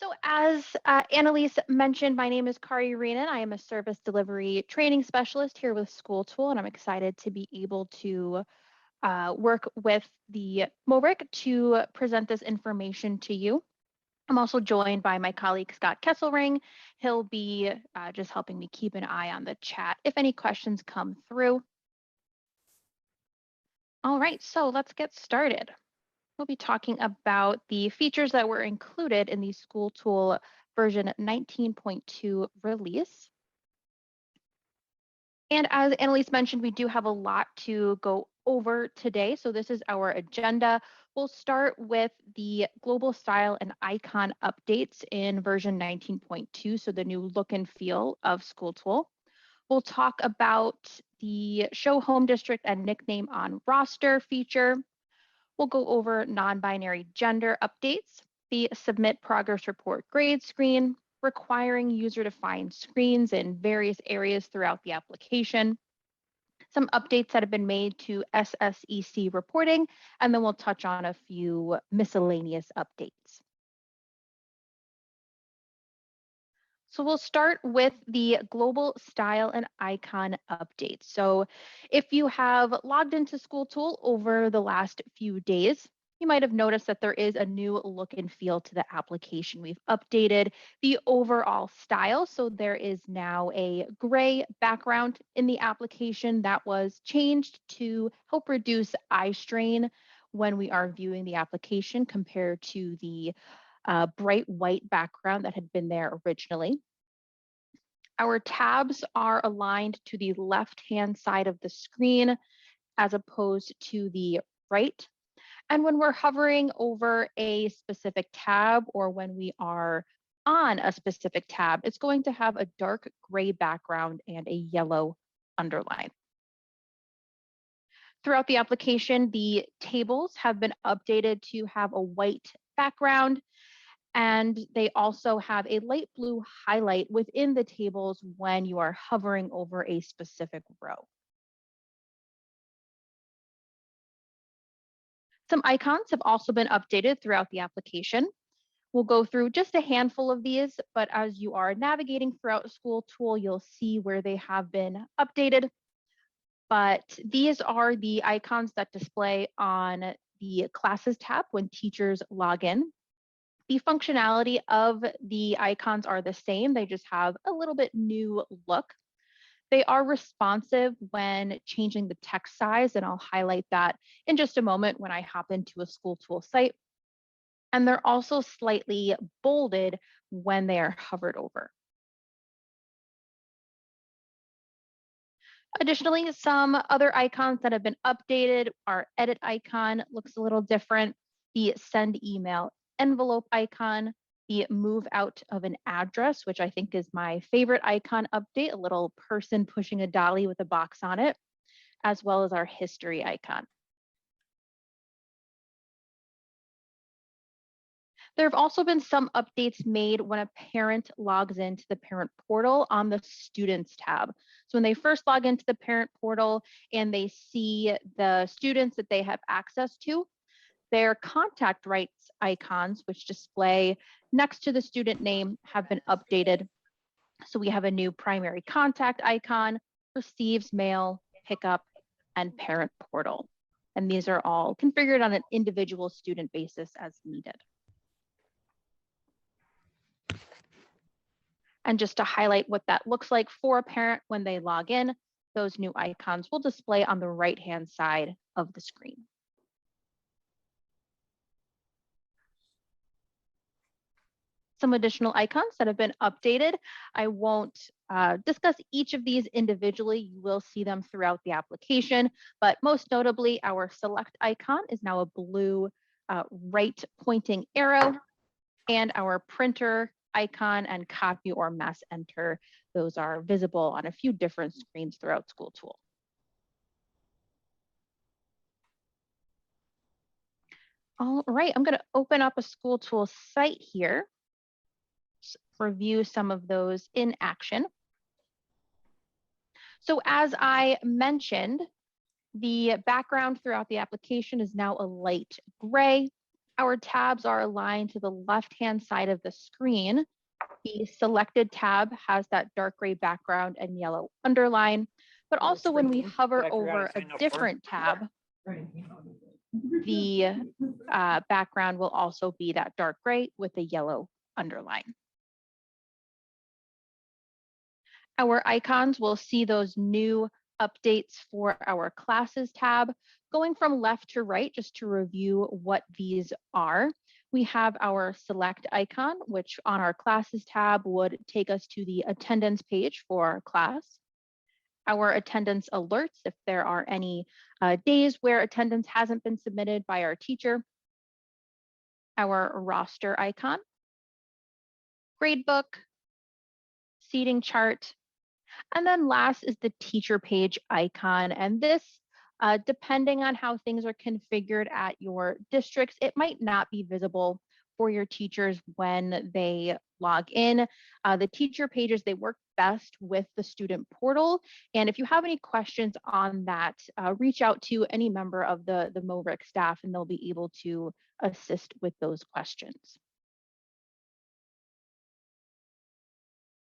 So as Annalise mentioned, my name is Kari Reenan. I am a service delivery training specialist here with SchoolTool, and I'm excited to be able to work with the MOBRIC to present this information to you. I'm also joined by my colleague, Scott Kesselring. He'll be just helping me keep an eye on the chat if any questions come through. All right, so let's get started. We'll be talking about the features that were included in the SchoolTool version 19.2 release. And as Annalise mentioned, we do have a lot to go over today. So this is our agenda. We'll start with the global style and icon updates in version 19.2, so the new look and feel of SchoolTool. We'll talk about the show home district and nickname on roster feature. We'll go over non-binary gender updates, the submit progress report grade screen, requiring user-defined screens in various areas throughout the application, some updates that have been made to SSEC reporting, and then we'll touch on a few miscellaneous updates. So we'll start with the global style and icon update. So if you have logged into SchoolTool over the last few days, you might have noticed that there is a new look and feel to the application. We've updated the overall style. So there is now a gray background in the application that was changed to help reduce eye strain when we are viewing the application compared to the bright white background that had been there originally. Our tabs are aligned to the left-hand side of the screen as opposed to the right. And when we're hovering over a specific tab or when we are on a specific tab, it's going to have a dark gray background and a yellow underline. Throughout the application, the tables have been updated to have a white background, and they also have a light blue highlight within the tables when you are hovering over a specific row. Some icons have also been updated throughout the application. We'll go through just a handful of these, but as you are navigating throughout SchoolTool, you'll see where they have been updated. But these are the icons that display on the classes tab when teachers log in. The functionality of the icons are the same, they just have a little bit new look. They are responsive when changing the text size, and I'll highlight that in just a moment when I hop into a SchoolTool site. And they're also slightly bolded when they are hovered over. Additionally, some other icons that have been updated, our edit icon looks a little different, the send email envelope icon, the move out of an address, which I think is my favorite icon update, a little person pushing a dolly with a box on it, as well as our history icon. There have also been some updates made when a parent logs into the parent portal on the students tab. So when they first log into the parent portal and they see the students that they have access to, their contact rights icons, which display next to the student name, have been updated. So we have a new primary contact icon, receives mail, pickup, and parent portal. And these are all configured on an individual student basis as needed. And just to highlight what that looks like for a parent when they log in, those new icons will display on the right-hand side of the screen. Some additional icons that have been updated. I won't discuss each of these individually. You will see them throughout the application, but most notably, our select icon is now a blue right pointing arrow, and our printer icon and copy or mass enter, those are visible on a few different screens throughout SchoolTool. All right, I'm going to open up a SchoolTool site here, review some of those in action. So as I mentioned, the background throughout the application is now a light gray. Our tabs are aligned to the left-hand side of the screen. The selected tab has that dark gray background and yellow underline, but also when we hover over a different tab, the background will also be that dark gray with a yellow underline. Our icons will see those new updates for our classes tab. Going from left to right, just to review what these are, we have our select icon, which on our classes tab would take us to the attendance page for our class. Our attendance alerts, if there are any days where attendance hasn't been submitted by our teacher. Our roster icon, gradebook, seating chart, and then last is the teacher page icon. And this, depending on how things are configured at your districts, it might not be visible for your teachers when they log in. The teacher pages, they work best with the student portal. And if you have any questions on that, reach out to any member of the MOVRIC staff and they'll be able to assist with those questions.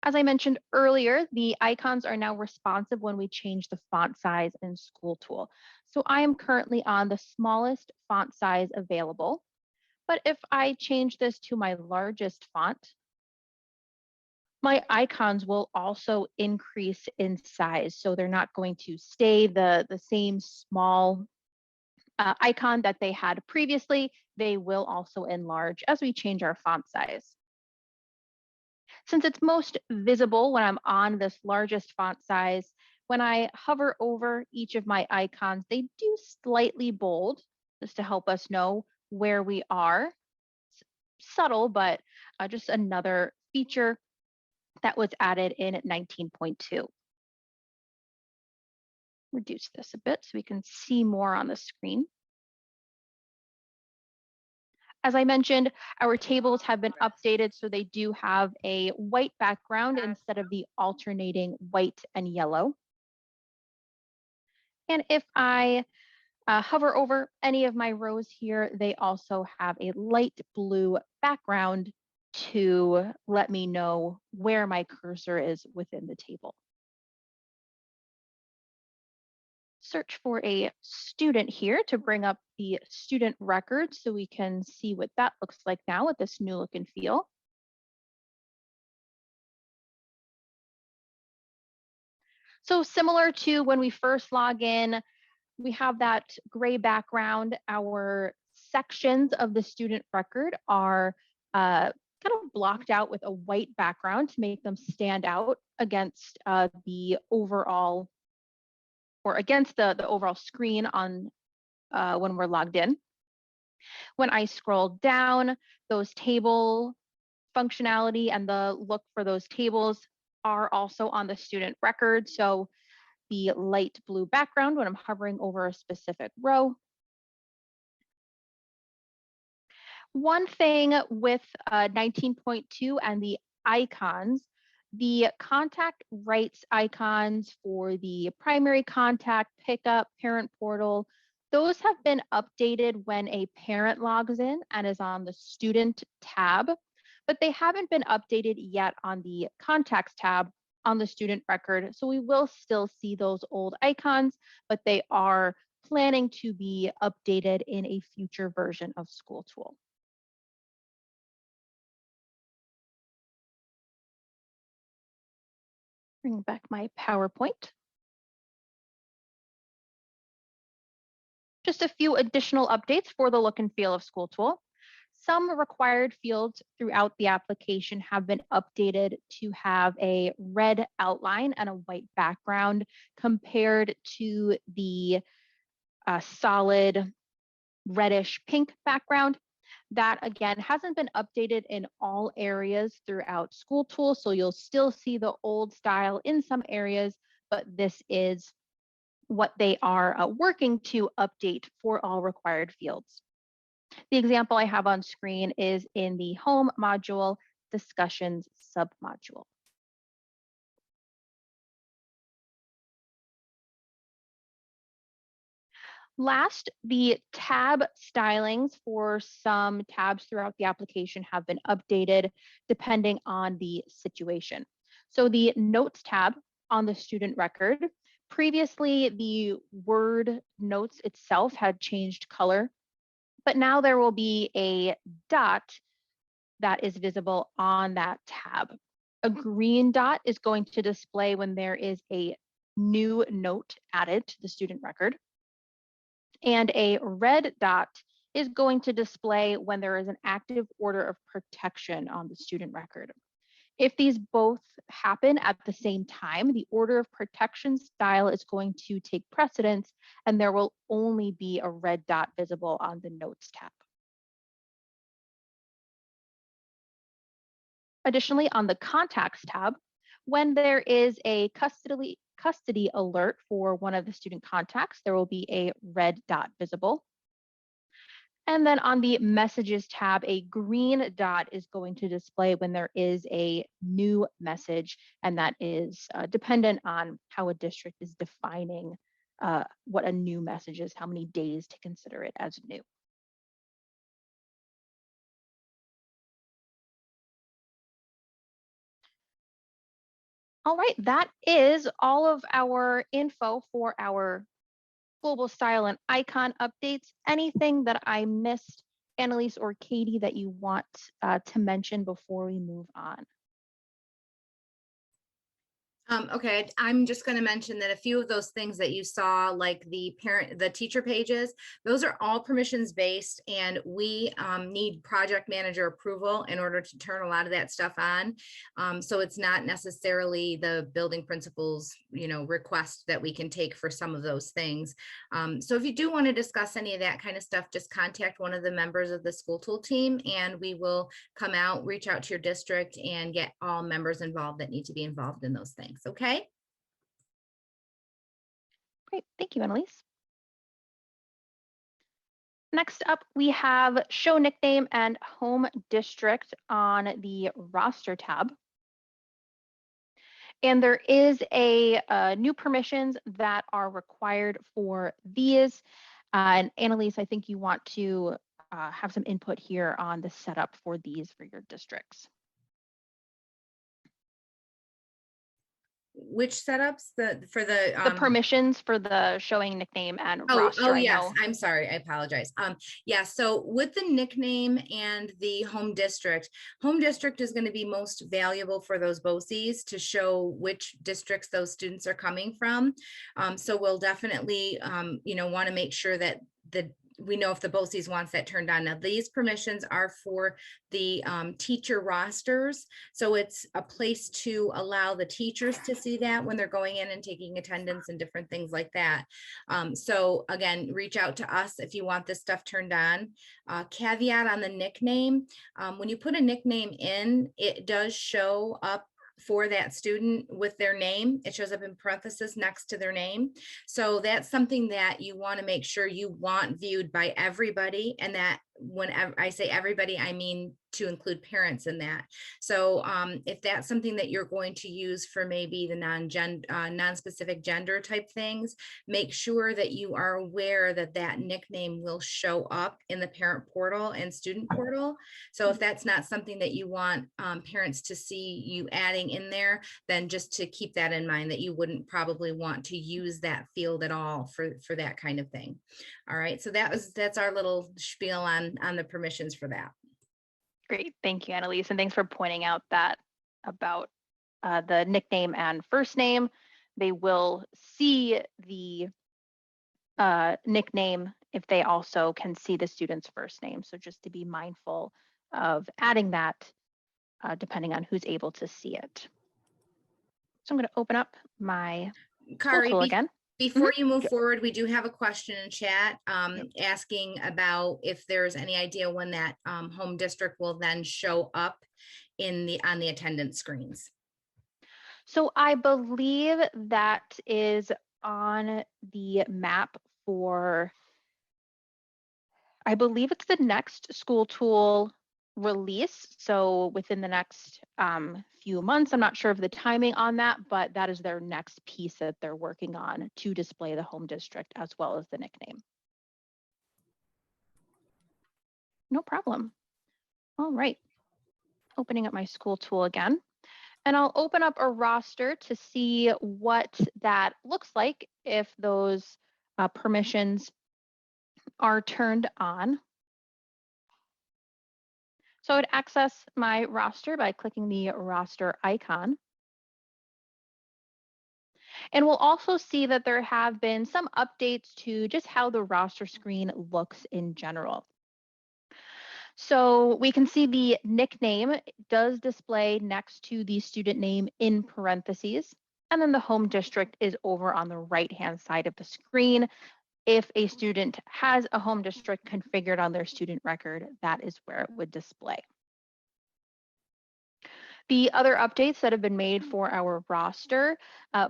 As I mentioned earlier, the icons are now responsive when we change the font size in SchoolTool. So I am currently on the smallest font size available. But if I change this to my largest font, my icons will also increase in size. So they're not going to stay the same small icon that they had previously. They will also enlarge as we change our font size. Since it's most visible when I'm on this largest font size, when I hover over each of my icons, they do slightly bold just to help us know where we are. It's subtle, but just another feature that was added in 19.2. Reduce this a bit so we can see more on the screen. As I mentioned, our tables have been updated so they do have a white background instead of the alternating white and yellow. And if I hover over any of my rows here, they also have a light blue background to let me know where my cursor is within the table. Search for a student here to bring up the student record so we can see what that looks like now with this new look and feel. So similar to when we first log in, we have that gray background. Our sections of the student record are kind of blocked out with a white background to make them stand out against the overall overall screen on when we're logged in. When I scroll down, those table functionality and the look for those tables are also on the student record. So the light blue background when I'm hovering over a specific row. One thing with 19.2 and the icons, the contact rights icons for the primary contact, pickup, parent portal, those have been updated when a parent logs in and is on the student tab, but they haven't been updated yet on the contacts tab on the student record. So we will still see those old icons, but they are planning to be updated in a future version of SchoolTool. Bring back my PowerPoint. Just a few additional updates for the look and feel of SchoolTool. Some required fields throughout the application have been updated to have a red outline and a white background compared to the solid reddish pink background. That again hasn't been updated in all areas throughout SchoolTool, so you'll still see the old style in some areas, but this is what they are working to update for all required fields. The example I have on screen is in the Home module Discussions submodule. Last, the tab stylings for some tabs throughout the application have been updated depending on the situation. So the Notes tab on the student record, previously the Word Notes itself had changed color, but now there will be a dot that is visible on that tab. A green dot is going to display when there is a new note added to the student record. And a red dot is going to display when there is an active order of protection on the student record. If these both happen at the same time, the order of protection style is going to take precedence, and there will only be a red dot visible on the Notes tab. Additionally, on the Contacts tab, when there is a custody alert for one of the student contacts, there will be a red dot visible. And then on the Messages tab, a green dot is going to display when there is a new message, and that is dependent on how a district is defining what a new message is, how many days to consider it as new. All right, that is all of our info for our global style and icon updates. Anything that I missed, Annalise or Katie, that you want to mention before we move on? Okay, I'm just going to mention that a few of those things that you saw, like the teacher pages, those are all permissions based, and we need project manager approval in order to turn a lot of that stuff on. So it's not necessarily the building principal's, request that we can take for some of those things. So if you do want to discuss any of that kind of stuff, just contact one of the members of the SchoolTool team, and we will come out, reach out to your district, and get all members involved that need to be involved in those things. Okay. Great, thank you, Annalise. Next up, we have Show Nickname and Home District on the Roster tab. And there is a new permissions that are required for these. And Annalise, I think you want to have some input here on the setup for these for your districts. Which setups? The permissions for the showing nickname and roster. Oh yes, I'm sorry, I apologize. Yeah, so with the nickname and the home district is going to be most valuable for those BOCES to show which districts those students are coming from. So we'll definitely want to make sure that we know if the BOCES wants that turned on. Now, these permissions are for the teacher rosters. So it's a place to allow the teachers to see that when they're going in and taking attendance and different things like that. So again, reach out to us if you want this stuff turned on. Caveat on the nickname, when you put a nickname in, it does show up for that student with their name. It shows up in parentheses next to their name. So that's something that you want to make sure you want viewed by everybody, and that whenever I say everybody, I mean to include parents in that. So if that's something that you're going to use for maybe the non-specific gender type things, make sure that you are aware that that nickname will show up in the parent portal and student portal. So if that's not something that you want parents to see you adding in there, then just to keep that in mind, that you wouldn't probably want to use that field at all for that kind of thing. All right, so that's our little spiel on the permissions for that. Great, thank you, Annalise, and thanks for pointing out that about the nickname and first name. They will see the nickname if they also can see the student's first name. So just to be mindful of adding that depending on who's able to see it. So I'm going to open up my SchoolTool again. Before you move forward, we do have a question in chat asking about if there's any idea when that home district will then show up on the attendance screens. So I believe that is on the map for, I believe it's the next SchoolTool release. So within the next few months, I'm not sure of the timing on that, but that is their next piece that they're working on to display the home district as well as the nickname. No problem. All right, opening up my school tool again. And I'll open up a roster to see what that looks like if those permissions are turned on. So I would access my roster by clicking the roster icon. And we'll also see that there have been some updates to just how the roster screen looks in general. So we can see the nickname does display next to the student name in parentheses. And then the home district is over on the right-hand side of the screen. If a student has a home district configured on their student record, that is where it would display. The other updates that have been made for our roster,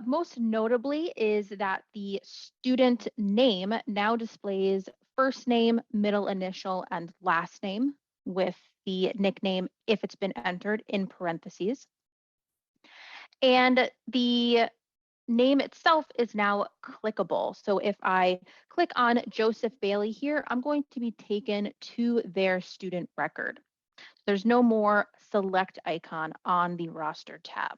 most notably is that the student name now displays first name, middle initial, and last name with the nickname if it's been entered in parentheses. And the name itself is now clickable. So if I click on Joseph Bailey here, I'm going to be taken to their student record. There's no more select icon on the roster tab.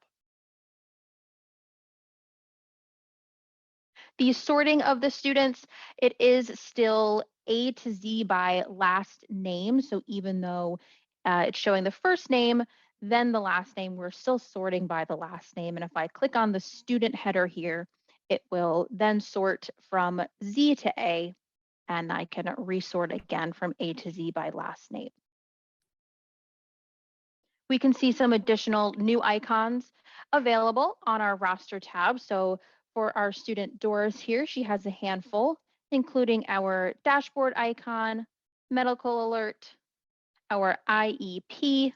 The sorting of the students, it is still A to Z by last name. So even though it's showing the first name, then the last name, we're still sorting by the last name. And if I click on the student header here, it will then sort from Z to A, and I can resort again from A to Z by last name. We can see some additional new icons available on our roster tab. So for our student Doris here, she has a handful, including our dashboard icon, medical alert, our IEP,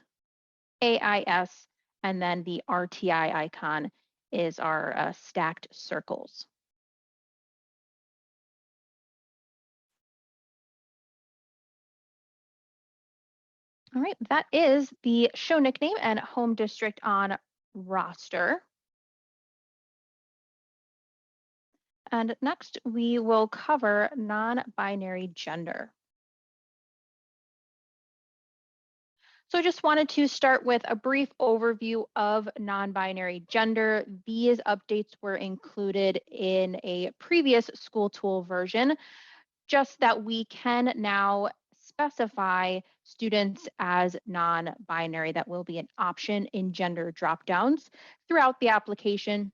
AIS, and then the RTI icon is our stacked circles. All right, that is the show nickname and home district on roster. And next, we will cover non-binary gender. So I just wanted to start with a brief overview of non-binary gender. These updates were included in a previous SchoolTool version, just that we can now specify students as non-binary. That will be an option in gender dropdowns throughout the application.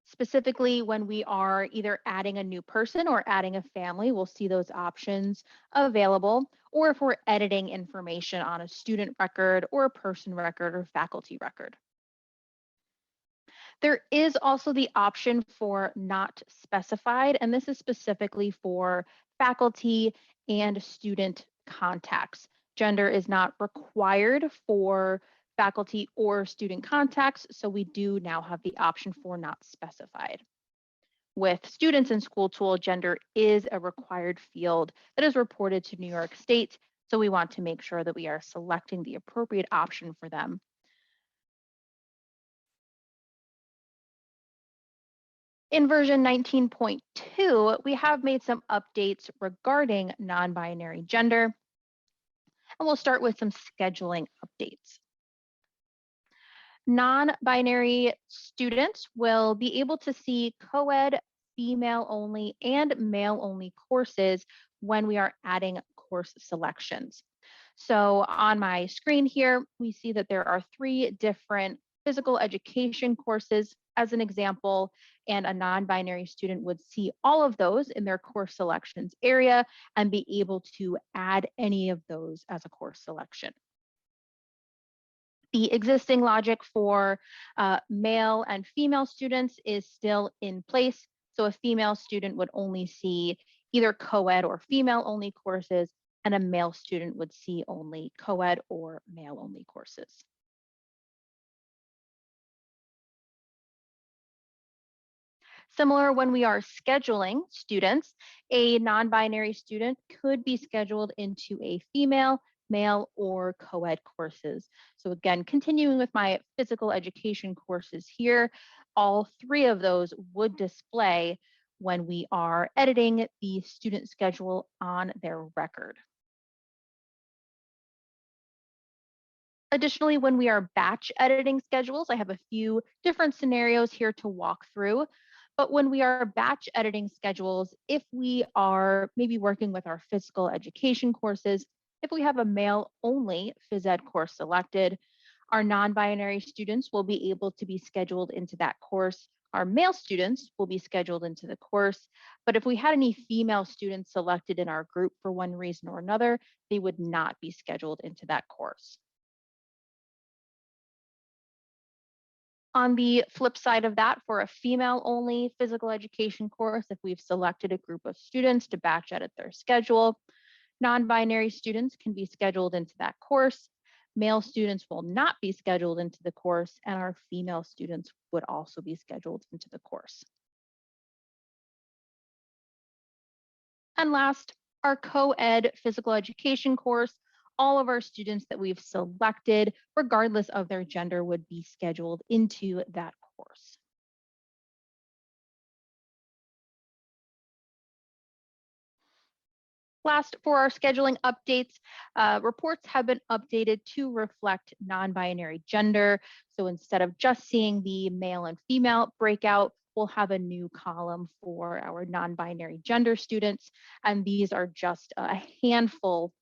Specifically, when we are either adding a new person or adding a family, we'll see those options available, or if we're editing information on a student record or a person record or faculty record. There is also the option for not specified, and this is specifically for faculty and student contacts. Gender is not required for faculty or student contacts, so we do now have the option for not specified. With students in SchoolTool, gender is a required field that is reported to New York State, so we want to make sure that we are selecting the appropriate option for them. In version 19.2, we have made some updates regarding non-binary gender, and we'll start with some scheduling updates. Non-binary students will be able to see co-ed, female only, and male only courses when we are adding course selections. So on my screen here, we see that there are 3 different physical education courses as an example, and a non-binary student would see all of those in their course selections area and be able to add any of those as a course selection. The existing logic for male and female students is still in place. So a female student would only see either co-ed or female only courses, and a male student would see only co-ed or male only courses. Similar, when we are scheduling students, a non-binary student could be scheduled into a female, male, or co-ed courses. So again, continuing with my physical education courses here, all 3 of those would display when we are editing the student schedule on their record. Additionally, when we are batch editing schedules, I have a few different scenarios here to walk through. But when we are batch editing schedules, if we are maybe working with our physical education courses, if we have a male only phys ed course selected, our non-binary students will be able to be scheduled into that course. Our male students will be scheduled into the course. But if we had any female students selected in our group for one reason or another, they would not be scheduled into that course. On the flip side of that, for a female-only physical education course, if we've selected a group of students to batch edit their schedule, non-binary students can be scheduled into that course. Male students will not be scheduled into the course, and our female students would also be scheduled into the course. And last, our co-ed physical education course. All of our students that we've selected, regardless of their gender, would be scheduled into that course. Last, for our scheduling updates, reports have been updated to reflect non-binary gender. So instead of just seeing the male and female breakout, we'll have a new column for our non-binary gender students. And these are just a handful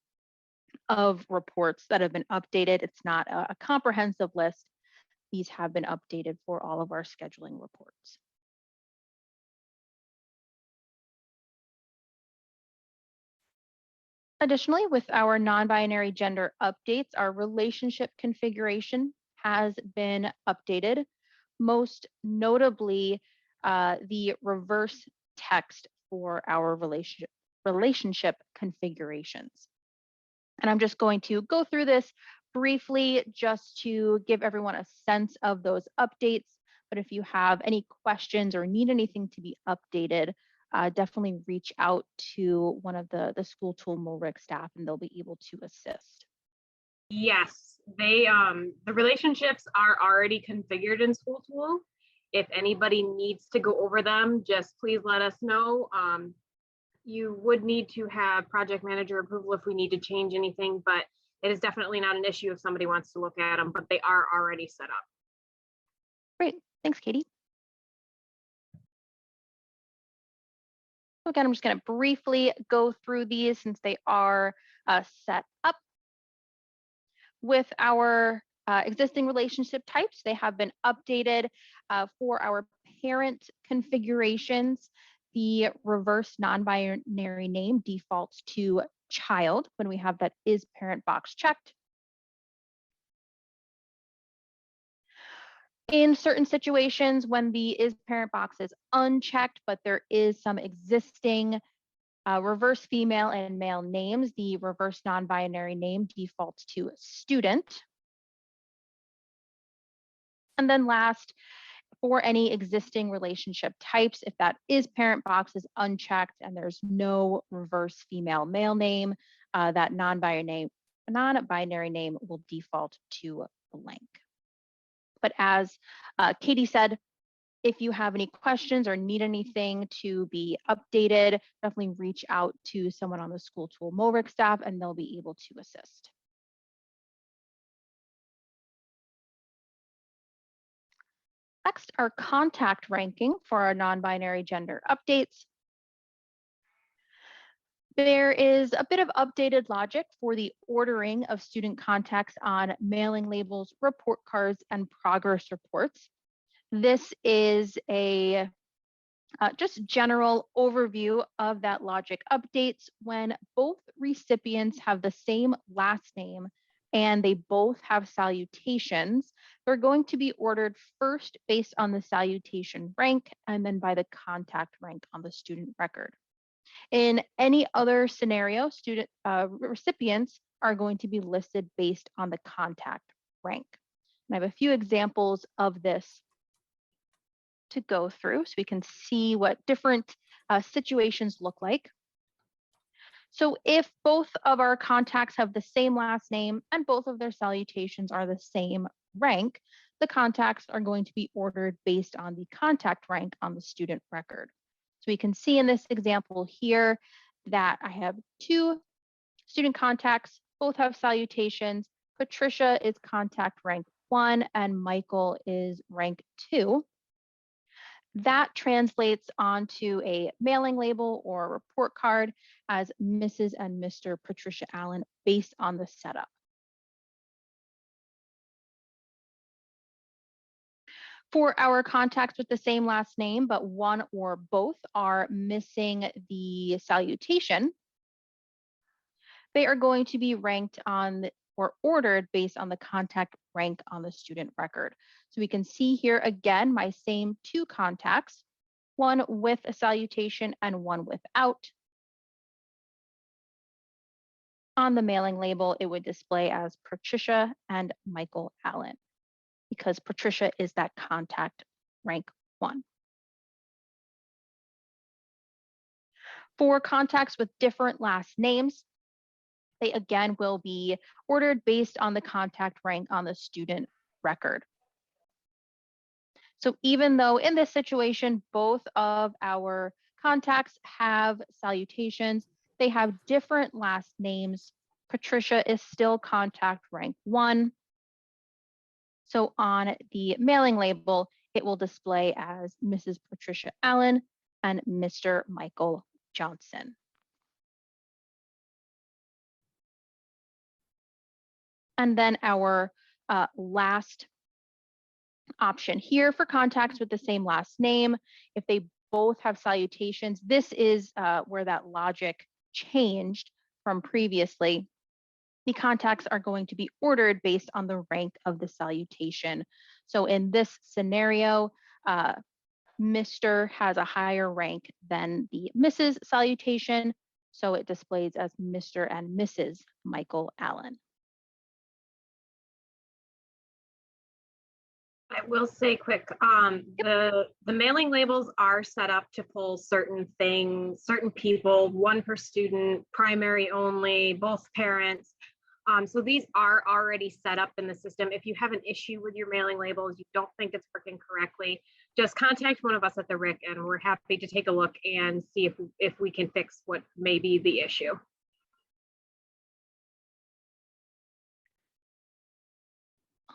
of reports that have been updated. It's not a comprehensive list. These have been updated for all of our scheduling reports. Additionally, with our non-binary gender updates, our relationship configuration has been updated, most notably the reverse text for our relationship configurations. And I'm just going to go through this briefly just to give everyone a sense of those updates. But if you have any questions or need anything to be updated, definitely reach out to one of the SchoolTool MORIC staff and they'll be able to assist. Yes, the relationships are already configured in SchoolTool. If anybody needs to go over them, just please let us know. You would need to have project manager approval if we need to change anything, but it is definitely not an issue if somebody wants to look at them, but they are already set up. Great, thanks, Katie. Again, I'm just going to briefly go through these since they are set up. With our existing relationship types, they have been updated for our parent configurations. The reverse non-binary name defaults to child when we have that is parent box checked. In certain situations, when the is parent box is unchecked, but there is some existing reverse female and male names, the reverse non-binary name defaults to student. And then last, for any existing relationship types, if that is parent box is unchecked and there's no reverse female male name, that non-binary name will default to blank. But as Katie said, if you have any questions or need anything to be updated, definitely reach out to someone on the SchoolTool MORIC staff and they'll be able to assist. Next, our contact ranking for our non-binary gender updates. There is a bit of updated logic for the ordering of student contacts on mailing labels, report cards, and progress reports. This is a just general overview of that logic updates when both recipients have the same last name and they both have salutations. They're going to be ordered first based on the salutation rank and then by the contact rank on the student record. In any other scenario, student recipients are going to be listed based on the contact rank. And I have a few examples of this to go through so we can see what different situations look like. So if both of our contacts have the same last name and both of their salutations are the same rank, the contacts are going to be ordered based on the contact rank on the student record. So we can see in this example here that I have two student contacts, both have salutations, Patricia is contact rank 1 and Michael is rank 2. That translates onto a mailing label or a report card as Mrs. and Mr. Patricia Allen based on the setup. For our contacts with the same last name, but one or both are missing the salutation, they are going to be ranked on or ordered based on the contact rank on the student record. So we can see here again, my same 2 contacts, one with a salutation and one without. On the mailing label, it would display as Patricia and Michael Allen, because Patricia is that contact rank 1. For contacts with different last names, they again will be ordered based on the contact rank on the student record. So even though in this situation, both of our contacts have salutations, they have different last names. Patricia is still contact rank 1. So on the mailing label, it will display as Mrs. Patricia Allen and Mr. Michael Johnson. And then our last option here for contacts with the same last name, if they both have salutations, this is where that logic changed from previously. The contacts are going to be ordered based on the rank of the salutation. So in this scenario, Mr. has a higher rank than the Mrs. salutation, so it displays as Mr. and Mrs. Michael Allen. I will say quick, the mailing labels are set up to pull certain things, certain people, one per student, primary only, both parents. So these are already set up in the system. If you have an issue with your mailing labels, you don't think it's working correctly, just contact one of us at the RIC and we're happy to take a look and see if we can fix what may be the issue.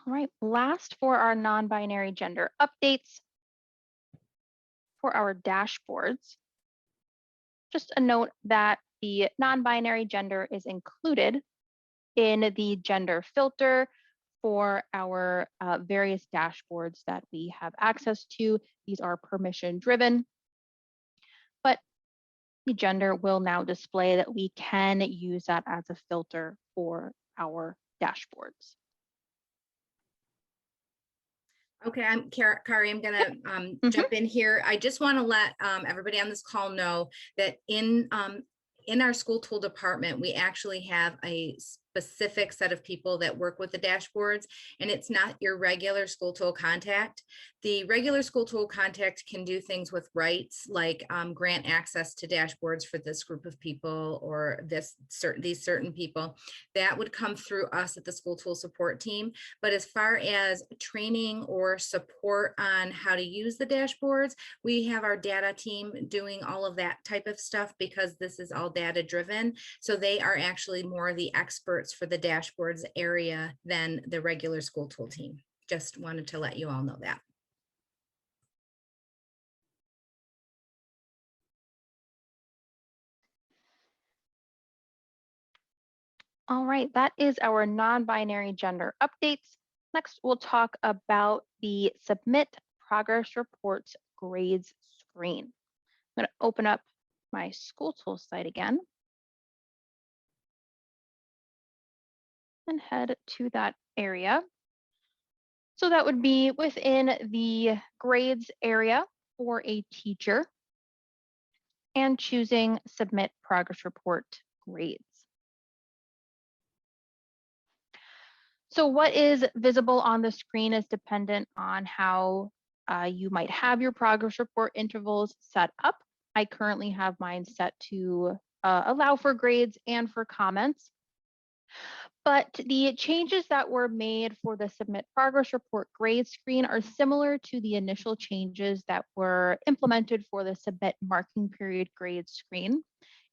All right, last for our non-binary gender updates. For our dashboards, just a note that the non-binary gender is included in the gender filter for our various dashboards that we have access to. These are permission driven, but the gender will now display that we can use that as a filter for our dashboards. Okay, I'm Kari. I'm gonna jump in here. I just want to let everybody on this call know that in our school tool department, we actually have a specific set of people that work with the dashboards, and it's not your regular school tool contact. The regular school tool contact can do things with rights, like grant access to dashboards for this group of people or these certain people. That would come through us at the school tool support team. But as far as training or support on how to use the dashboards, we have our data team doing all of that type of stuff, because this is all data driven. So they are actually more the experts for the dashboards area than the regular school tool team. Just wanted to let you all know that. All right, that is our non-binary gender updates. Next, we'll talk about the submit progress reports grades screen. I'm going to open up my SchoolTool site again and head to that area. So that would be within the grades area for a teacher and choosing submit progress report grades. So what is visible on the screen is dependent on how you might have your progress report intervals set up. I currently have mine set to allow for grades and for comments. But the changes that were made for the submit progress report grade screen are similar to the initial changes that were implemented for the submit marking period grade screen.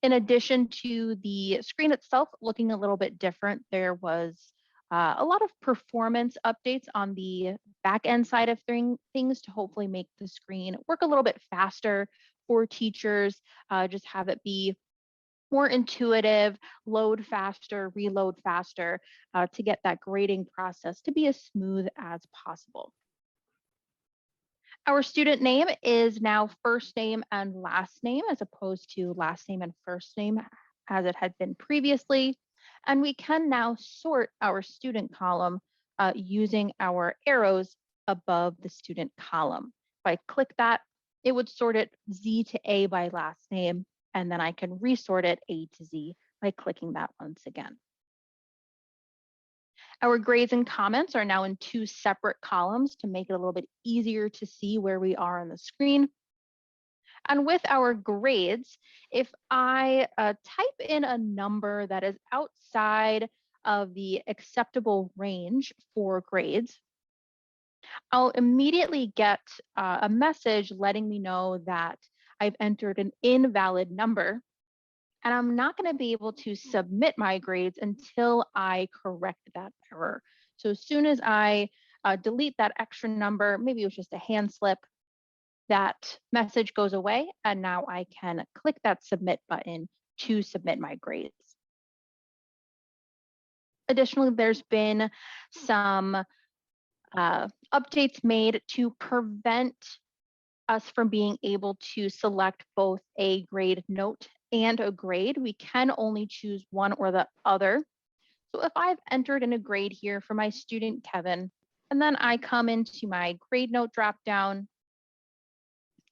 In addition to the screen itself looking a little bit different, there was a lot of performance updates on the back end side of things to hopefully make the screen work a little bit faster for teachers, just have it be more intuitive, load faster, reload faster, to get that grading process to be as smooth as possible. Our student name is now first name and last name as opposed to last name and first name as it had been previously. And we can now sort our student column using our arrows above the student column. If I click that, it would sort it Z to A by last name, and then I can resort it A to Z by clicking that once again. Our grades and comments are now in two separate columns to make it a little bit easier to see where we are on the screen. And with our grades, if I type in a number that is outside of the acceptable range for grades, I'll immediately get a message letting me know that I've entered an invalid number, and I'm not going to be able to submit my grades until I correct that error. So as soon as I delete that extra number, maybe it was just a hand slip, that message goes away, and now I can click that submit button to submit my grades. Additionally, there's been some updates made to prevent us from being able to select both a grade note and a grade. We can only choose one or the other. So if I've entered in a grade here for my student Kevin, and then I come into my grade note dropdown,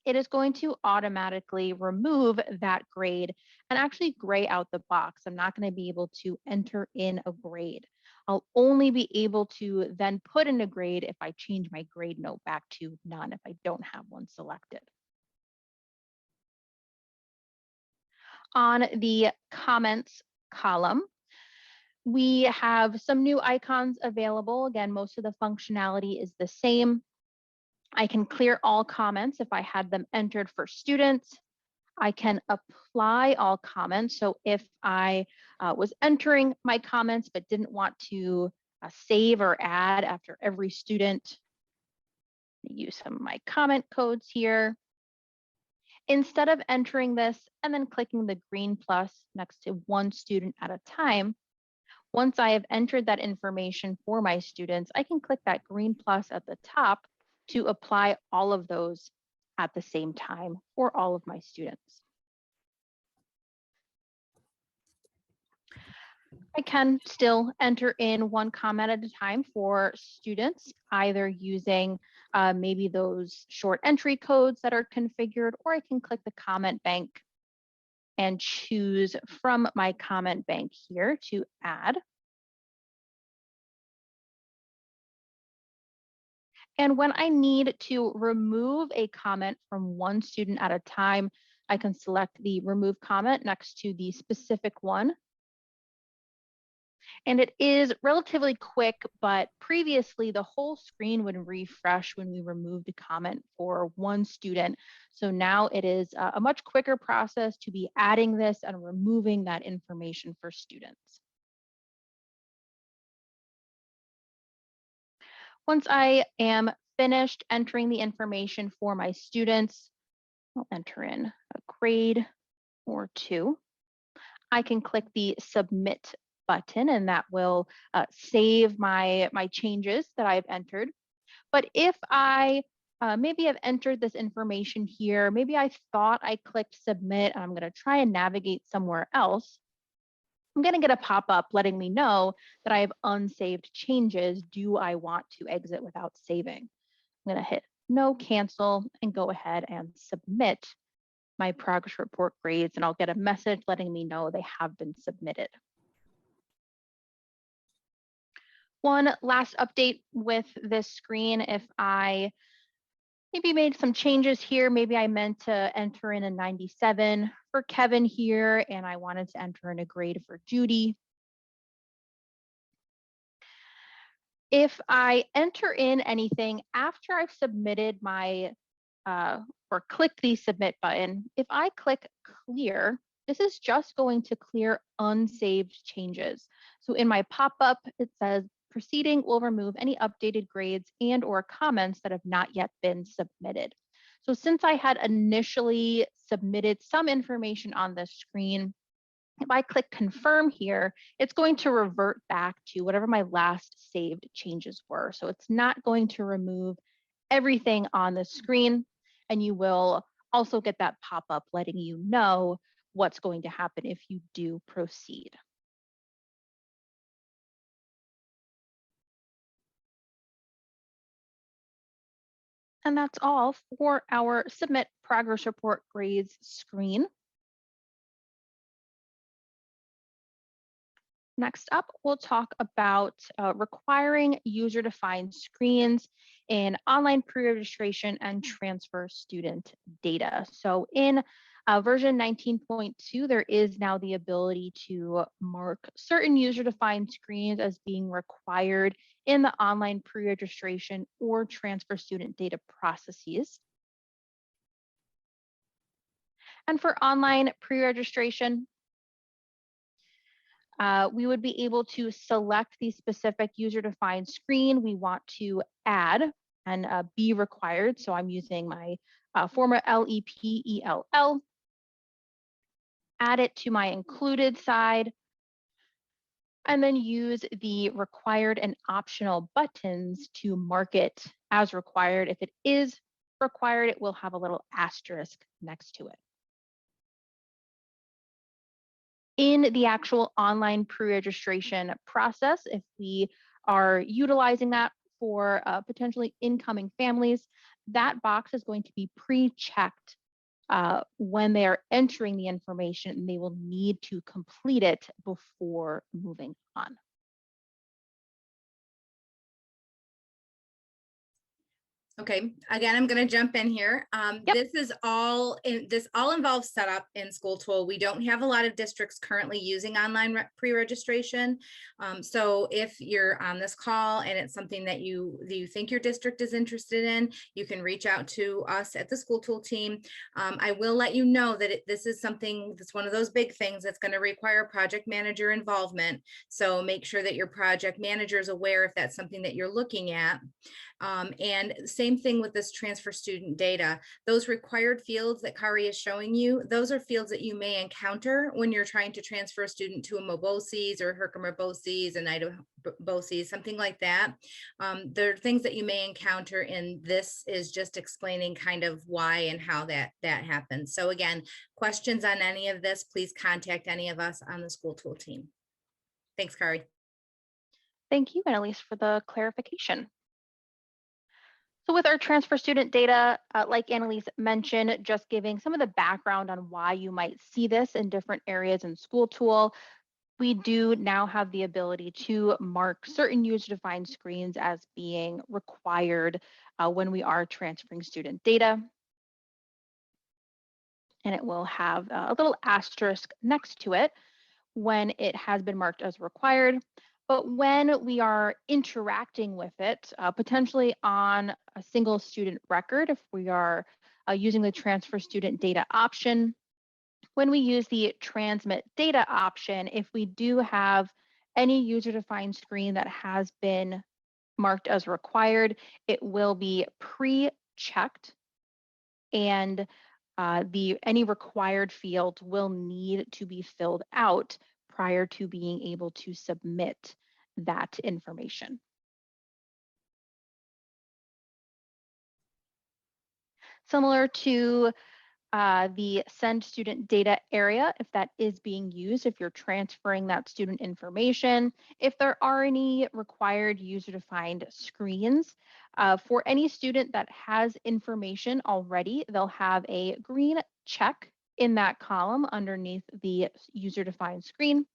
it is going to automatically remove that grade and actually gray out the box. I'm not going to be able to enter in a grade. I'll only be able to then put in a grade if I change my grade note back to none, if I don't have one selected. On the comments column, we have some new icons available. Again, most of the functionality is the same. I can clear all comments if I had them entered for students. I can apply all comments. So if I was entering my comments but didn't want to save or add after every student, use some of my comment codes here. Instead of entering this and then clicking the green plus next to one student at a time, once I have entered that information for my students, I can click that green plus at the top to apply all of those at the same time for all of my students. I can still enter in one comment at a time for students, either using maybe those short entry codes that are configured, or I can click the comment bank and choose from my comment bank here to add. And when I need to remove a comment from one student at a time, I can select the remove comment next to the specific one. And it is relatively quick, but previously the whole screen would refresh when we removed a comment for one student. So now it is a much quicker process to be adding this and removing that information for students. Once I am finished entering the information for my students, I'll enter in a grade or two. I can click the submit button, and that will save my changes that I've entered. But if I maybe have entered this information here, maybe I thought I clicked submit and I'm going to try and navigate somewhere else, I'm going to get a pop-up letting me know that I have unsaved changes. Do I want to exit without saving? I'm going to hit no, cancel, and go ahead and submit my progress report grades, and I'll get a message letting me know they have been submitted. One last update with this screen, if I maybe made some changes here, maybe I meant to enter in a 97 for Kevin here, and I wanted to enter in a grade for Judy. If I enter in anything after I've submitted my, or click the submit button, if I click clear, this is just going to clear unsaved changes. So in my pop-up, it says proceeding will remove any updated grades and or comments that have not yet been submitted. So since I had initially submitted some information on this screen, if I click confirm here, it's going to revert back to whatever my last saved changes were. So it's not going to remove everything on the screen, and you will also get that pop-up letting you know what's going to happen if you do proceed. And that's all for our Submit Progress Report Grades screen. Next up, we'll talk about requiring user-defined screens in online pre-registration and transfer student data. So in version 19.2, there is now the ability to mark certain user-defined screens as being required in the online pre-registration or transfer student data processes. And for online pre-registration, we would be able to select the specific user-defined screen we want to add and be required. So I'm using my former LEPELL, add it to my included side, and then use the required and optional buttons to mark it as required. If it is required, it will have a little asterisk next to it. In the actual online pre-registration process, if we are utilizing that for potentially incoming families, that box is going to be pre-checked when they are entering the information, and they will need to complete it before moving on. Okay, again, I'm going to jump in here. Yep. This all involves setup in SchoolTool. We don't have a lot of districts currently using online pre-registration. So if you're on this call and it's something that you think your district is interested in, you can reach out to us at the SchoolTool team. I will let you know that this is something that's one of those big things that's going to require project manager involvement. So make sure that your project manager is aware if that's something that you're looking at. And same thing with this transfer student data. Those required fields that Kari is showing you, those are fields that you may encounter when you're trying to transfer a student to a MOBOCES or Herkimer BOCES, an Idaho BOCES, something like that. There are things that you may encounter, and this is just explaining kind of why and how that happens. So again, questions on any of this, please contact any of us on the SchoolTool team. Thanks, Kari. Thank you, Annalise, for the clarification. So with our transfer student data, like Annalise mentioned, just giving some of the background on why you might see this in different areas in SchoolTool, we do now have the ability to mark certain user-defined screens as being required when we are transferring student data. And it will have a little asterisk next to it when it has been marked as required. But when we are interacting with it, potentially on a single student record, if we are using the transfer student data option, when we use the transmit data option, if we do have any user-defined screen that has been marked as required, it will be pre-checked, and any required fields will need to be filled out prior to being able to submit that information. Similar to the send student data area, if that is being used, if you're transferring that student information, if there are any required user-defined screens, for any student that has information already, they'll have a green check in that column underneath the user-defined screen.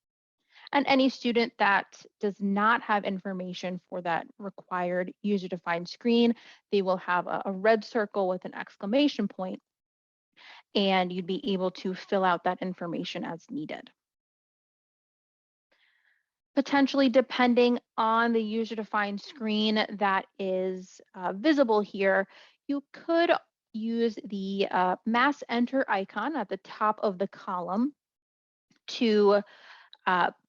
And any student that does not have information for that required user-defined screen, they will have a red circle with an exclamation point, and you'd be able to fill out that information as needed. Potentially, depending on the user-defined screen that is visible here, you could use the mass enter icon at the top of the column to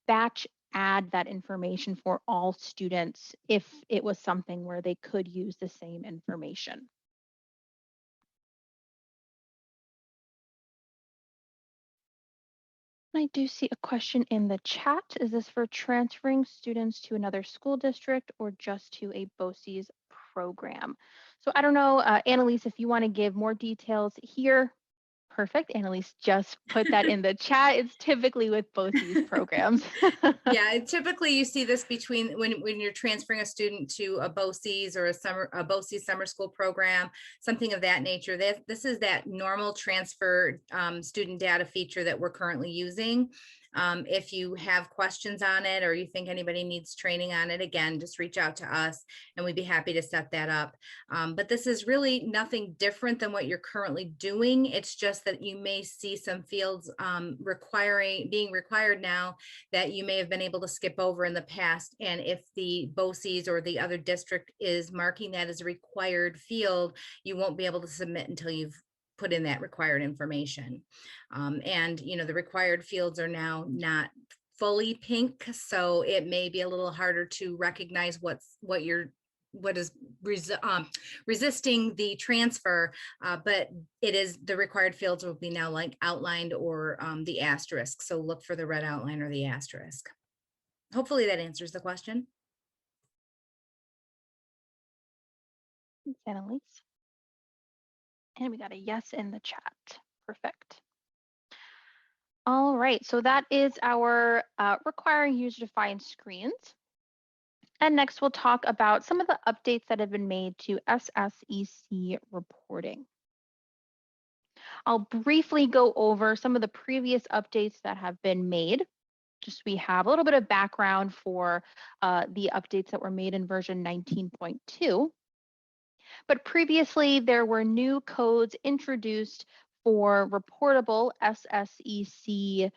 batch add that information for all students if it was something where they could use the same information. I do see a question in the chat. Is this for transferring students to another school district or just to a BOCES program? So I don't know, Annalise, if you want to give more details here. Perfect. Annalise just put that in the chat. It's typically with both these programs. Yeah, typically you see this between when you're transferring a student to a BOCES or a BOCES summer school program, something of that nature. This is that normal transfer student data feature that we're currently using. If you have questions on it or you think anybody needs training on it, again, just reach out to us and we'd be happy to set that up. But this is really nothing different than what you're currently doing. It's just that you may see some fields being required now that you may have been able to skip over in the past. And if the BOCES or the other district is marking that as a required field, you won't be able to submit until you've put in that required information. And the required fields are now not fully pink, so it may be a little harder to recognize what is resisting the transfer, but it is the required fields will be now like outlined or the asterisk. So look for the red outline or the asterisk. Hopefully that answers the question. Thanks, Annalise. And we got a yes in the chat. Perfect. All right, so that is our requiring user-defined screens. And next we'll talk about some of the updates that have been made to SCC reporting. I'll briefly go over some of the previous updates that have been made, just so we have a little bit of background for the updates that were made in version 19.2. But previously, there were new codes introduced for reportable SCC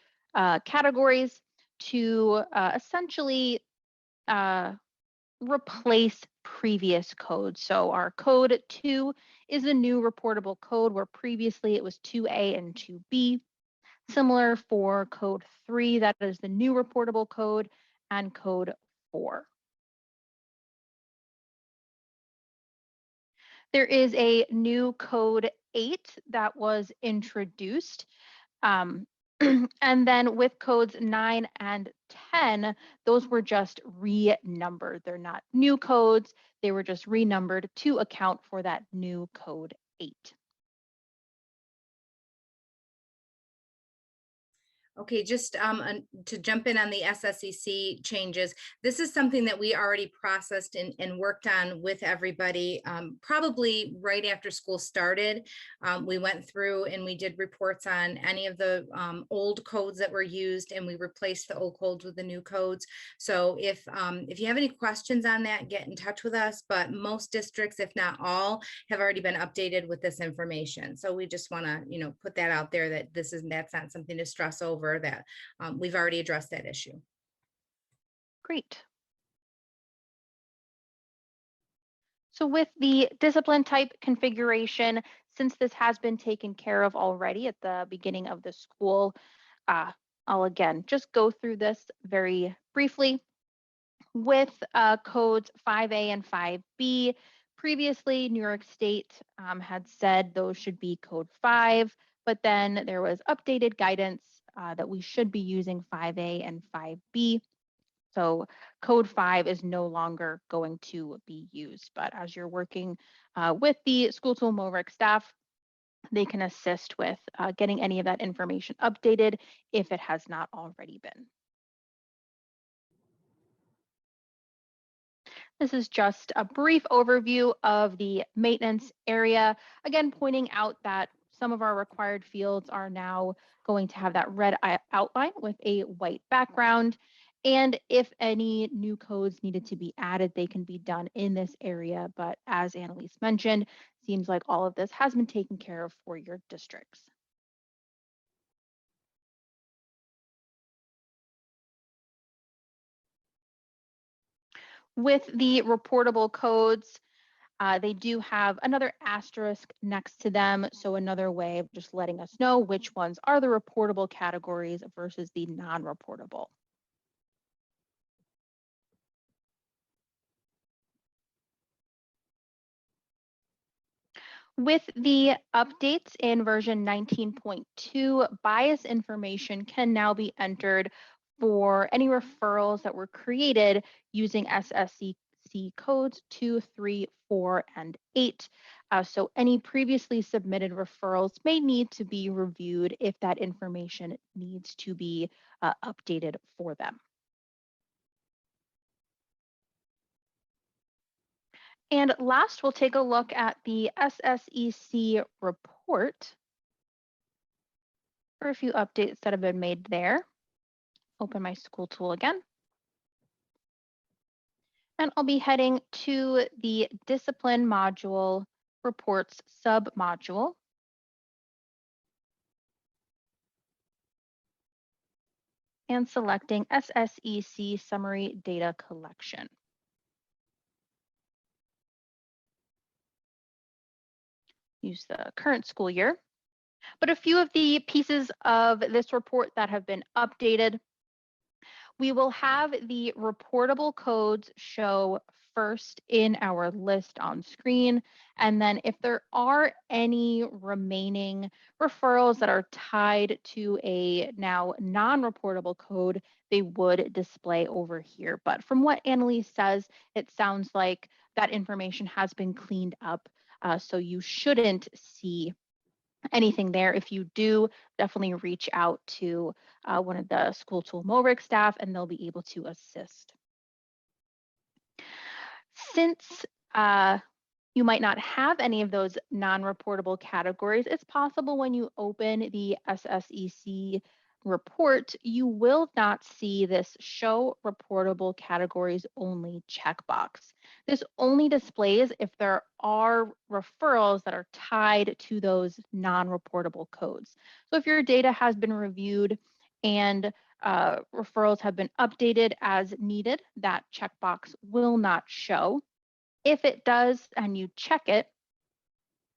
categories to essentially replace previous codes. So our code 2 is a new reportable code where previously it was 2A and 2B. Similar for code 3, that is the new reportable code, and code 4. There is a new code 8 that was introduced. And then with codes 9 and 10, those were just renumbered. They're not new codes. They were just renumbered to account for that new code 8. Okay, just to jump in on the SCC changes, this is something that we already processed and worked on with everybody probably right after school started. We went through and we did reports on any of the old codes that were used, and we replaced the old codes with the new codes. So if you have any questions on that, get in touch with us. But most districts, if not all, have already been updated with this information. So we just want to put that out there that that's not something to stress over, that we've already addressed that issue. Great. So with the discipline type configuration, since this has been taken care of already at the beginning of the school, I'll again just go through this very briefly. With codes 5A and 5B, previously New York State had said those should be code 5, but then there was updated guidance that we should be using 5A and 5B. So code 5 is no longer going to be used, but as you're working with the SchoolTool MOREC staff, they can assist with getting any of that information updated if it has not already been. This is just a brief overview of the maintenance area. Again, pointing out that some of our required fields are now going to have that red outline with a white background. And if any new codes needed to be added, they can be done in this area. But as Annalise mentioned, seems like all of this has been taken care of for your districts. With the reportable codes, they do have another asterisk next to them. So another way of just letting us know which ones are the reportable categories versus the non-reportable. With the updates in version 19.2, bias information can now be entered for any referrals that were created using SSCC codes 2, 3, 4, and 8. So any previously submitted referrals may need to be reviewed if that information needs to be updated for them. And last, we'll take a look at the SSEC report for a few updates that have been made there. Open my SchoolTool again. And I'll be heading to the discipline module reports sub-module. And selecting SSEC summary data collection. Use the current school year. But a few of the pieces of this report that have been updated. We will have the reportable codes show first in our list on screen. And then if there are any remaining referrals that are tied to a now non-reportable code, they would display over here. But from what Annalise says, it sounds like that information has been cleaned up. So you shouldn't see anything there. If you do, definitely reach out to one of the SchoolTool MORIC staff and they'll be able to assist. Since you might not have any of those non-reportable categories, it's possible when you open the SSEC report, you will not see this show reportable categories only checkbox. This only displays if there are referrals that are tied to those non-reportable codes. So if your data has been reviewed and referrals have been updated as needed, that checkbox will not show. If it does and you check it,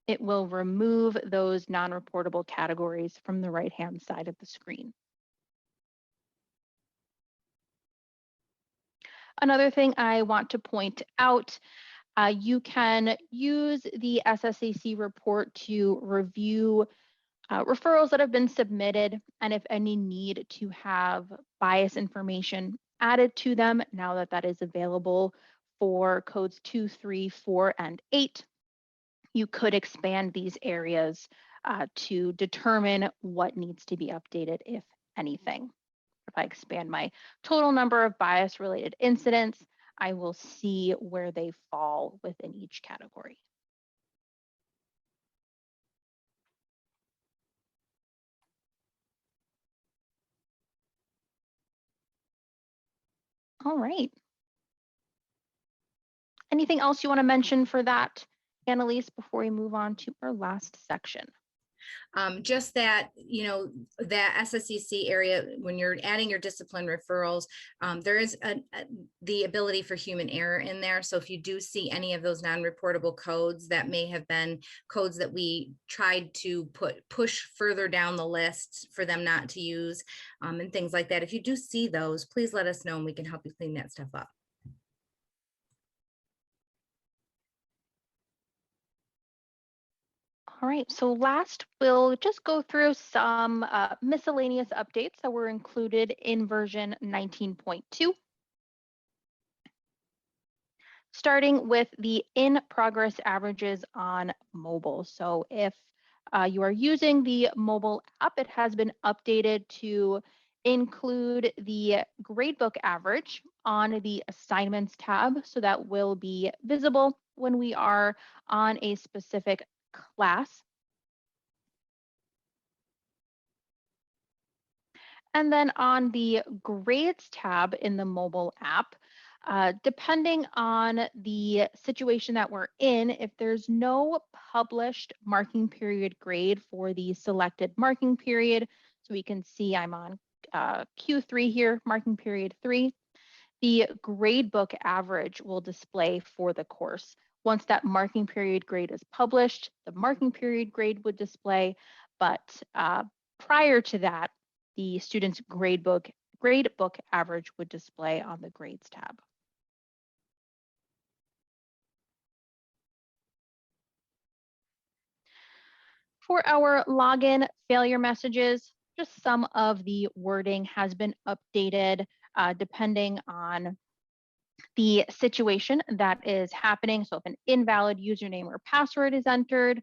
it will remove those non-reportable categories from the right-hand side of the screen. Another thing I want to point out, you can use the SSAC report to review referrals that have been submitted and if any need to have bias information added to them now that that is available for codes 2, 3, 4, and 8. You could expand these areas to determine what needs to be updated, if anything. If I expand my total number of bias-related incidents, I will see where they fall within each category. All right. Anything else you want to mention for that, Annalise, before we move on to our last section? Just that, you know, that SSCC area, when you're adding your discipline referrals, there is the ability for human error in there. So if you do see any of those non-reportable codes that may have been codes that we tried to push further down the list for them not to use and things like that, if you do see those, please let us know and we can help you clean that stuff up. All right, so last we'll just go through some miscellaneous updates that were included in version 19.2. Starting with the in-progress averages on mobile. So if you are using the mobile app, it has been updated to include the gradebook average on the assignments tab. So that will be visible when we are on a specific class. And then on the grades tab in the mobile app, depending on the situation that we're in, if there's no published marking period grade for the selected marking period, so we can see I'm on Q3 here, marking period 3, the gradebook average will display for the course. Once that marking period grade is published, the marking period grade would display, but prior to that, the student's gradebook average would display on the grades tab. For our login failure messages, just some of the wording has been updated depending on the situation that is happening. So if an invalid username or password is entered,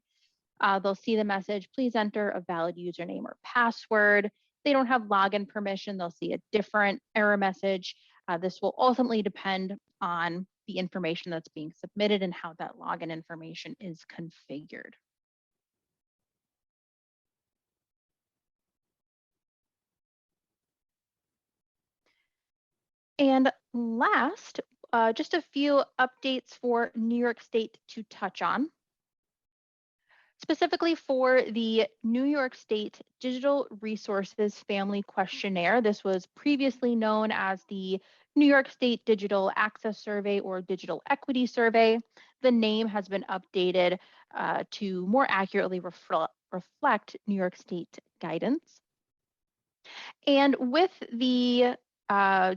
they'll see the message, please enter a valid username or password. If they don't have login permission, they'll see a different error message. This will ultimately depend on the information that's being submitted and how that login information is configured. And last, just a few updates for New York State to touch on. Specifically for the New York State Digital Resources Family Questionnaire, this was previously known as the New York State Digital Access Survey or Digital Equity Survey. The name has been updated to more accurately reflect New York State guidance. And with the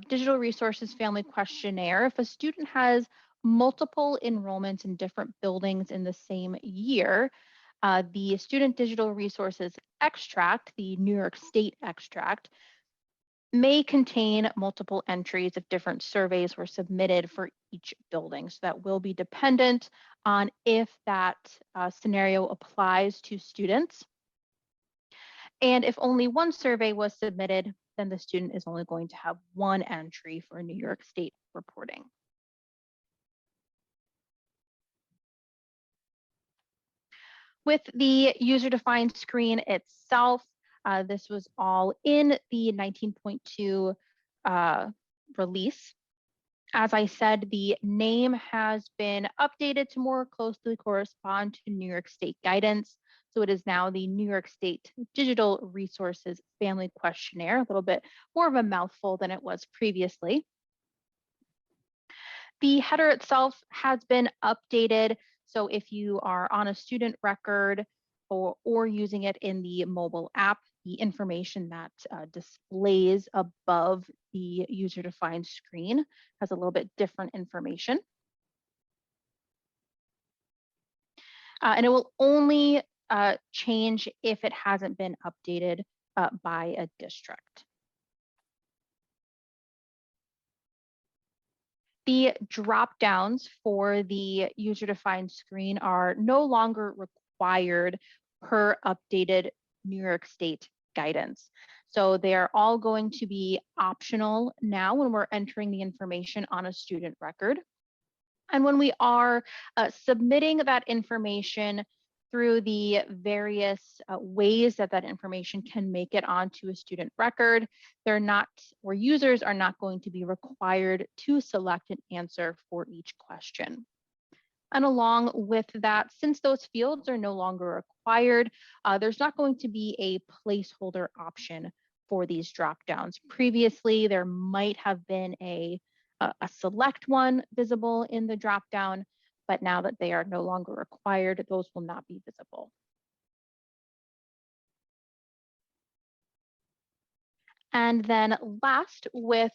Digital Resources Family Questionnaire, if a student has multiple enrollments in different buildings in the same year, the Student Digital Resources Extract, the New York State Extract, may contain multiple entries if different surveys were submitted for each building. So that will be dependent on if that scenario applies to students. And if only one survey was submitted, then the student is only going to have one entry for New York State reporting. With the user-defined screen itself, this was all in the 19.2 release. As I said, the name has been updated to more closely correspond to New York State guidance. So it is now the New York State Digital Resources Family Questionnaire, a little bit more of a mouthful than it was previously. The header itself has been updated. So if you are on a student record or using it in the mobile app, the information that displays above the user-defined screen has a little bit different information. And it will only change if it hasn't been updated by a district. The drop downs for the user-defined screen are no longer required per updated New York State guidance. So they are all going to be optional now when we're entering the information on a student record. And when we are submitting that information through the various ways that that information can make it onto a student record, they're not, or users are not going to be required to select an answer for each question. And along with that, since those fields are no longer required, there's not going to be a placeholder option for these dropdowns. Previously, there might have been a select one visible in the dropdown, but now that they are no longer required, those will not be visible. And then last, with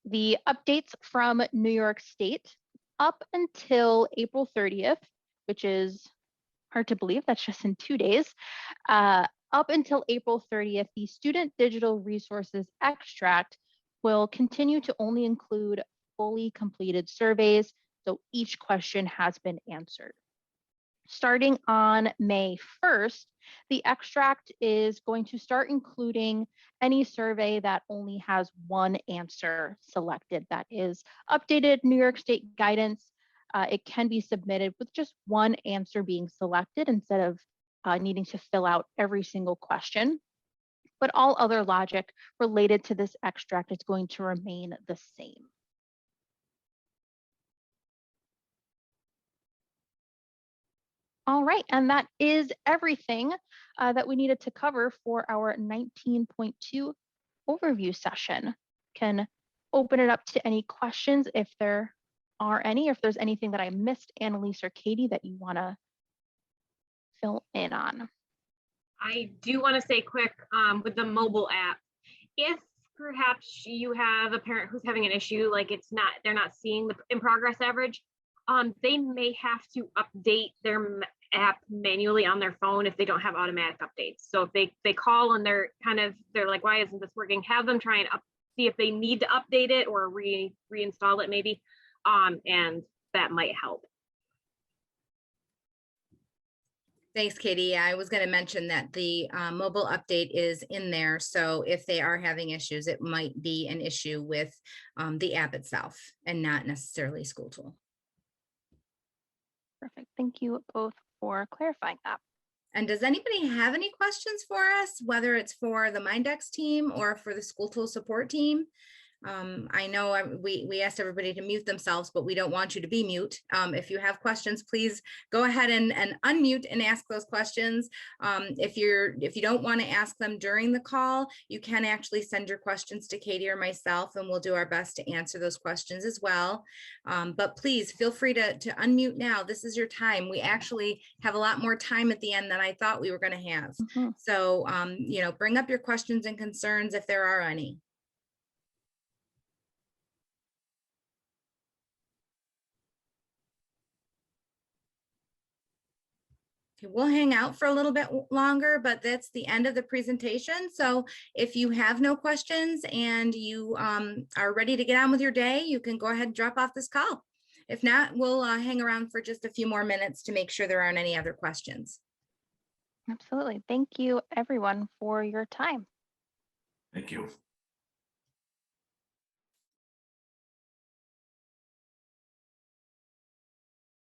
the updates from New York State, up until April 30th, which is hard to believe, that's just in 2 days, up until April 30th, the Student Digital Resources Extract will continue to only include fully completed surveys, so each question has been answered. Starting on May 1st, the extract is going to start including any survey that only has one answer selected. That is updated New York State guidance. It can be submitted with just one answer being selected instead of needing to fill out every single question. But all other logic related to this extract is going to remain the same. All right, and that is everything that we needed to cover for our 19.2 overview session. Can open it up to any questions if there are any, or if there's anything that I missed, Annalise or Katie, that you want to fill in on. I do want to say quick with the mobile app, if perhaps you have a parent who's having an issue, like they're not seeing the in progress average, they may have to update their app manually on their phone if they don't have automatic updates. So if they call and they're like, why isn't this working? Have them try and see if they need to update it or reinstall it maybe, and that might help. Thanks, Katie. I was going to mention that the mobile update is in there. So if they are having issues, it might be an issue with the app itself and not necessarily SchoolTool. Perfect. Thank you both for clarifying that. And does anybody have any questions for us, whether it's for the Mindex team or for the SchoolTool support team? I know we asked everybody to mute themselves, but we don't want you to be mute. If you have questions, please go ahead and unmute and ask those questions. If you don't want to ask them during the call, you can actually send your questions to Katie or myself, and we'll do our best to answer those questions as well. But please feel free to unmute now. This is your time. We actually have a lot more time at the end than I thought we were going to have. Mm-hmm. So, bring up your questions and concerns if there are any. Okay, we'll hang out for a little bit longer, but that's the end of the presentation. So if you have no questions and you are ready to get on with your day, you can go ahead and drop off this call. If not, we'll hang around for just a few more minutes to make sure there aren't any other questions. Absolutely. Thank you, everyone, for your time. Thank you.